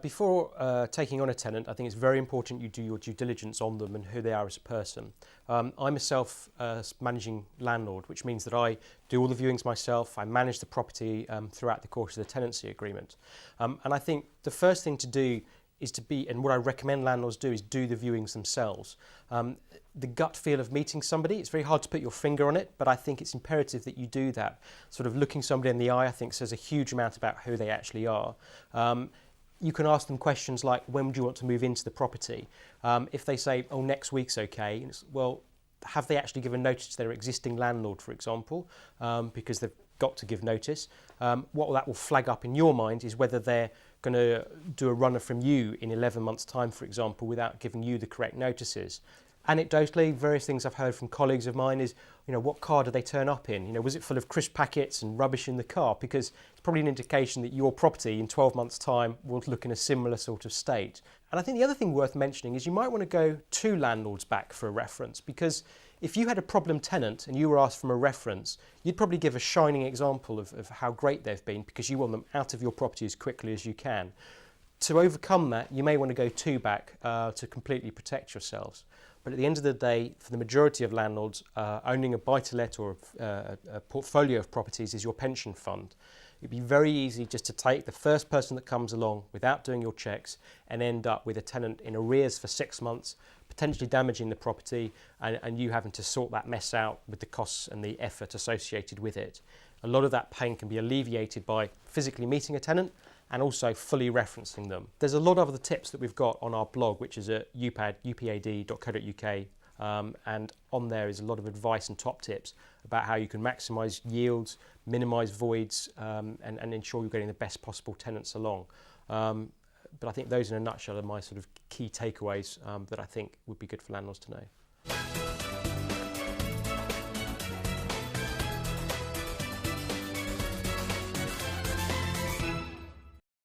Before taking on a tenant, I think it's very important you do your due diligence on them and who they are as a person. I'm a self-managing landlord, which means that I do all the viewings myself. I manage the property throughout the course of the tenancy agreement. And I think the first thing to do is and what I recommend landlords do, is do the viewings themselves. The gut feel of meeting somebody, it's very hard to put your finger on it, but I think it's imperative that you do that. Sort of looking somebody in the eye, I think, says a huge amount about who they actually are. You can ask them questions like, when do you want to move into the property? If they say, oh, next week's okay, well, have they actually given notice to their existing landlord, for example, because they've got to give notice? What that will flag up in your mind is whether they're going to do a runner from you in 11 months' time, for example, without giving you the correct notices. Anecdotally, various things I've heard from colleagues of mine is, what car did they turn up in? Was it full of crisp packets and rubbish in the car? Because it's probably an indication that your property in 12 months' time will look in a similar sort of state. And I think the other thing worth mentioning is you might want to go 2 landlords back for a reference, because if you had a problem tenant and you were asked for a reference, you'd probably give a shining example of how great they've been, because you want them out of your property as quickly as you can. To overcome that, you may want to go 2 back to completely protect yourselves. But at the end of the day, for the majority of landlords, owning a buy-to-let or a portfolio of properties is your pension fund. It'd be very easy just to take the first person that comes along without doing your checks and end up with a tenant in arrears for 6 months, potentially damaging the property, and you having to sort that mess out with the costs and the effort associated with it. A lot of that pain can be alleviated by physically meeting a tenant and also fully referencing them. There's a lot of other tips that we've got on our blog, which is at upad.co.uk, and on there is a lot of advice and top tips about how you can maximise yields, minimise voids, and ensure you're getting the best possible tenants along. But I think those in a nutshell are my sort of key takeaways that I think would be good for landlords to know.